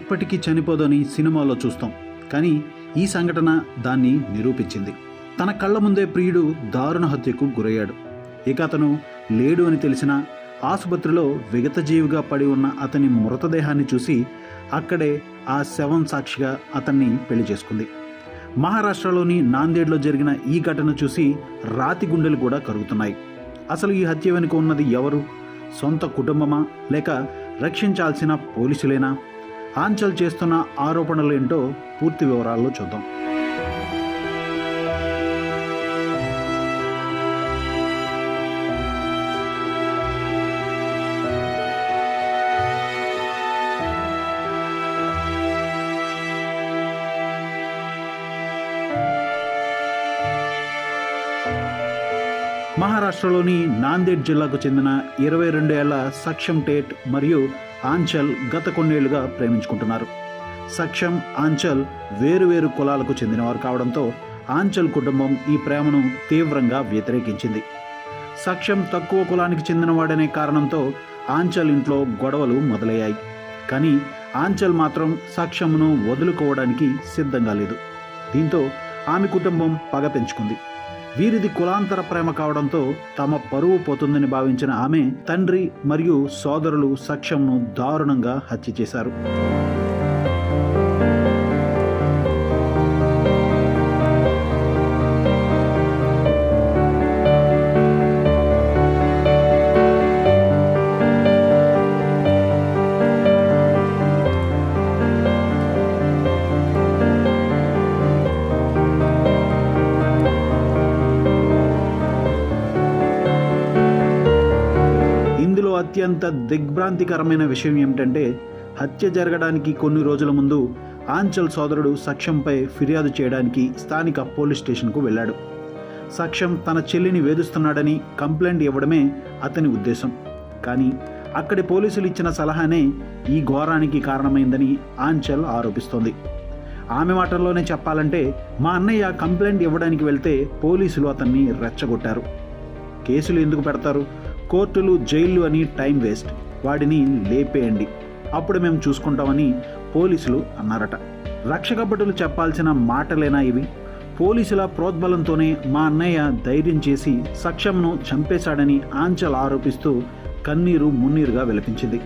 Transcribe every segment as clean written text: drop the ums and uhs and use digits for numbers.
ఎప్పటికీ చనిపోదని సినిమాలో చూస్తాం, కానీ ఈ సంఘటన దాన్ని నిరూపించింది. తన కళ్ళ ముందే ప్రియుడు దారుణ హత్యకు గురయ్యాడు. ఇక అతను లేడు అని తెలిసిన ఆసుపత్రిలో విగతజీవిగా పడి ఉన్న అతని మృతదేహాన్ని చూసి అక్కడే ఆ శవం సాక్షిగా అతన్ని పెళ్లి చేసుకుంది. మహారాష్ట్రలోని నాందేడ్లో జరిగిన ఈ ఘటన చూసి రాతి గుండెలు కూడా కరుగుతున్నాయి. అసలు ఈ హత్య వెనుక ఉన్నది ఎవరు? సొంత కుటుంబమా, లేక రక్షించాల్సిన పోలీసులేనా? ఆంచల్ చేస్తున్న ఆరోపణలేంటో పూర్తి వివరాల్లో చూద్దాం. మహారాష్ట్రలోని నాందేడ్ జిల్లాకు చెందిన 22 ఏళ్ల సక్షం టేట్ మరియు ఆంచల్ గత కొన్నేళ్లుగా ప్రేమించుకుంటున్నారు. సక్షం, ఆంచల్ వేరువేరు కులాలకు చెందినవారు కావడంతో ఆంచల్ కుటుంబం ఈ ప్రేమను తీవ్రంగా వ్యతిరేకించింది. సక్షం తక్కువ కులానికి చెందినవాడనే కారణంతో ఆంచల్ ఇంట్లో గొడవలు మొదలయ్యాయి. కానీ ఆంచల్ మాత్రం సక్షంను వదులుకోవడానికి సిద్ధంగా లేదు. దీంతో ఆమె కుటుంబం పగ పెంచుకుంది. వీరిది కులాంతర ప్రేమ కావడంతో తమ పరువు పోతుందని భావించిన ఆమె తండ్రి మరియు సోదరులు సక్షంను దారుణంగా హత్య చేశారు. అత్యంత దిగ్భ్రాంతికరమైన విషయం ఏమిటంటే, హత్య జరగడానికి కొన్ని రోజుల ముందు ఆంచల్ సోదరుడు సక్షంపై ఫిర్యాదు చేయడానికి స్థానిక పోలీస్ స్టేషన్కు వెళ్ళాడు. సక్షం తన చెల్లిని వేధిస్తున్నాడని కంప్లైంట్ ఇవ్వడమే అతని ఉద్దేశం. కానీ అక్కడి పోలీసులు ఇచ్చిన సలహానే ఈ ఘోరానికి కారణమైందని ఆంచల్ ఆరోపిస్తోంది. ఆమె మాటల్లోనే చెప్పాలంటే, మా అన్నయ్య కంప్లైంట్ ఇవ్వడానికి వెళ్తే పోలీసులు అతన్ని రెచ్చగొట్టారు. కేసులు ఎందుకు పెడతారు? కోర్టులు, జైళ్ళు అని టైం వేస్ట్, వాడిని లేపేయండి, అప్పుడు మేము చూసుకుంటామని పోలీసులు అన్నారట. రక్షకభటులు చెప్పాల్సిన మాటలేనా ఇవి? పోలీసుల ప్రోద్బలంతోనే మా అన్నయ్య ధైర్యం చేసి సక్షంను చంపేశాడని ఆంచల్ ఆరోపిస్తూ కన్నీరు మున్నీరుగా విలపించింది.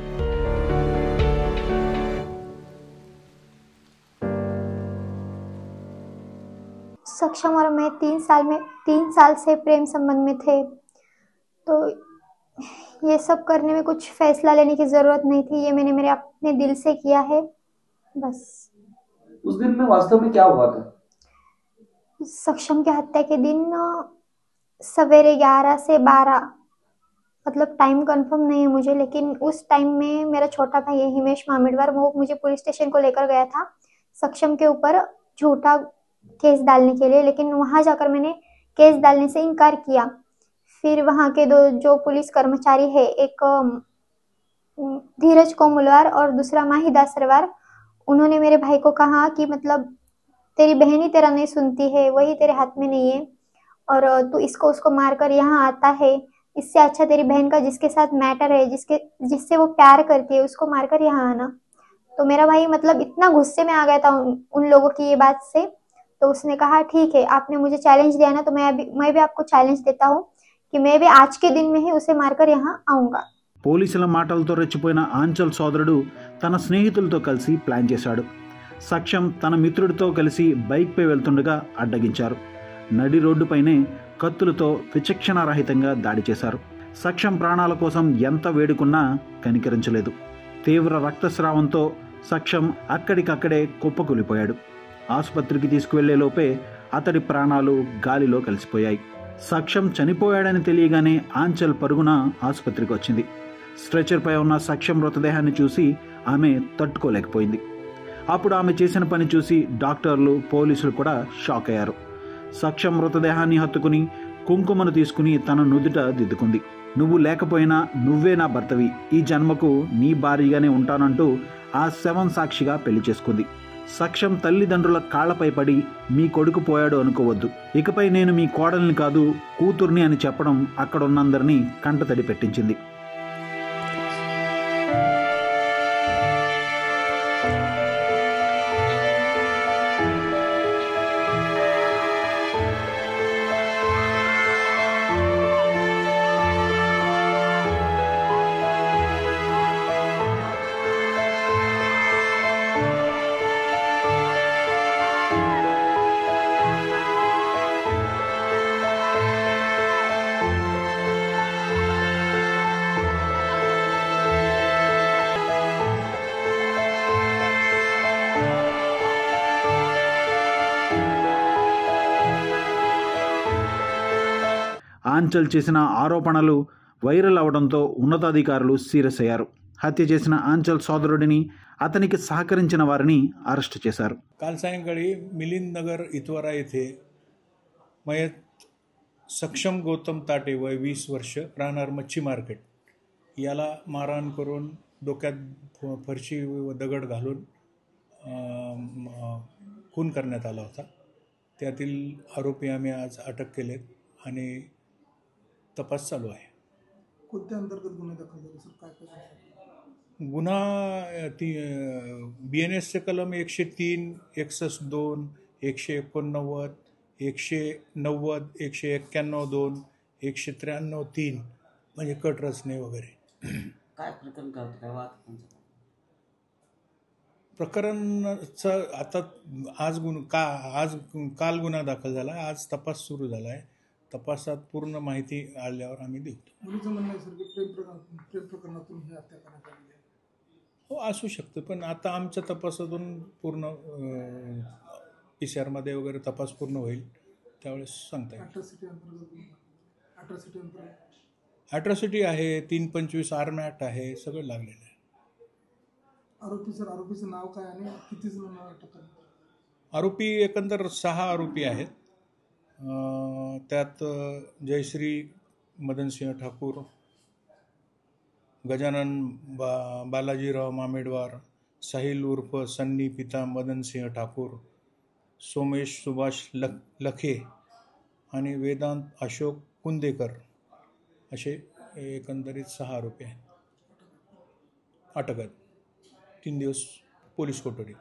सक्षम और मैं 3 साल से प्रेम संबंध में थे, तो ये सब करने में कुछ फैसला लेने की जरूरत नहीं थी. ये मैंने मेरे अपने दिल से किया है, बस. उस दिन में वास्तव में क्या हुआ था? सक्षम की हत्या के दिन सवेरे 11 से 12, मतलब टाइम कंफर्म नहीं है मुझे, लेकिन उस टाइम में मेरा छोटा भाई है हिमेश मामिडवार, वो मुझे पुलिस स्टेशन को लेकर गया था सक्षम के ऊपर झूठा केस डालने के लिए. लेकिन वहां जाकर मैंने केस डालने से इनकार किया. फिर वहाँ के जो पुलिस कर्मचारी है, एक धीरज कोमुलवार और दूसरा माहिदा सरवार, उन्होंने मेरे भाई को कहा कि मतलब तेरी बहन ही तेरा नहीं सुनती है, वही तेरे हाथ में नहीं है, और तू इसको उसको मारकर यहाँ आता है, इससे अच्छा तेरी बहन का जिसके साथ मैटर है, जिससे वो प्यार करती है, उसको मारकर यहाँ आना. तो मेरा भाई मतलब इतना गुस्से में आ गया था उन लोगों की ये बात से. तो उसने कहा ठीक है, आपने मुझे चैलेंज दिया ना, तो मैं भी आपको चैलेंज देता हूँ कि मैं भी आज के दिन में ही उसे मारकर यहाँ आऊंगा. పోలీసుల మాటలతో రెచ్చిపోయిన ఆంచల్ సోదరుడు తన స్నేహితులతో కలిసి ప్లాన్ చేశాడు. సక్షం తన మిత్రుడితో కలిసి బైక్పై వెళ్తుండగా అడ్డగించారు. నడి రోడ్డుపైనే కత్తులతో విచక్షణారహితంగా దాడి చేశారు. సక్షం ప్రాణాల కోసం ఎంత వేడుకున్నా కనికరించలేదు. తీవ్ర రక్తస్రావంతో సక్షం అక్కడికక్కడే కుప్పకూలిపోయాడు. ఆసుపత్రికి తీసుకువెళ్లే లోపే అతడి ప్రాణాలు గాలిలో కలిసిపోయాయి. సక్షం చనిపోయాడని తెలియగానే ఆంచల్ పరుగున ఆసుపత్రికి వచ్చింది. స్ట్రెచర్పై ఉన్న సక్షం మృతదేహాన్ని చూసి ఆమె తట్టుకోలేకపోయింది. అప్పుడు ఆమె చేసిన పని చూసి డాక్టర్లు, పోలీసులు కూడా షాక్ అయ్యారు. సక్షం మృతదేహాన్ని హత్తుకుని కుంకుమను తీసుకుని తన నుదుట దిద్దుకుంది. నువ్వు లేకపోయినా నువ్వే నా భర్తవి, ఈ జన్మకు నీ భార్యగానే ఉంటానంటూ ఆ శవం సాక్షిగా పెళ్లి చేసుకుంది. సక్షం తల్లిదండ్రుల కాళ్లపై పడి మీ కొడుకు పోయాడు అనుకోవద్దు, ఇకపై నేను మీ కోడల్ని కాదు కూతుర్ని అని చెప్పడం అక్కడున్నందరినీ కంటతడి పెట్టించింది. ఆంచల్ చేసిన ఆరోపణలు వైరల్ అవడంతో ఉన్నతాధికారులు సీరియస్ అయ్యారు. హత్య చేసిన ఆంచల్ సోదరుడిని, అతనికి సహకరించిన వారిని అరెస్టు చేశారు. काल सायंकाळी मिलिंद नगर इतवारा येथे मयत सक्षम गौतम ताटे वय 20 वर्ष राहणार मच्छी मार्केट याला मारहाण करून डोक्यात फरशी व दगड घालून खून करण्यात आला होता. त्यातील आरोपी आम्ही आज अटक केलेत आणि तपास चालू आहे. कोणत्या अंतर्गत गुन्हे दाखल झाले सर? काय काय गुन्हा BNSचे कलम 103, 162, 189, 190, 191(2), 193(3) म्हणजे कट रचने वगैरे. काय प्रकरण काय होतं, काय वाद त्यांचा? प्रकरणाचं आता आज काल गुन्हा दाखल झाला, आज तपास सुरू झाला आहे. तपासात पूर्ण माहिती आल्यावर आम्ही देऊ. मुलीचं म्हणणं आहे सर की प्रेम प्रकरणातून ही हत्या करण्यात आली आहे. हो, असू शकतं, पण आता आमच्या तपासातून पूर्ण PCR मध्ये वगैरे तपास पूर्ण होईल, त्यावेळेस सांगता येईल. ॲट्रॉसिटी आहे, 325 आर्म ॲक्ट आहे, सगळं लागलेलं आहे. आरोपीचं नाव काय आणि किती जणांना अटक करण्यात आली? आरोपी एकंदर 6 आरोपी आहेत. त्यात जयश्री मदनसिंह ठाकूर, गजानन बालाजीराव मामेडवार, साहिल उर्फ सन्नी पिता मदनसिंह ठाकूर, सोमेश सुभाष लखे आणि वेदांत अशोक कुंदेकर असे एकंदरीत 6 आरोपी आहेत. अटक आहेत. 3 दिवस पोलीस कोठडी.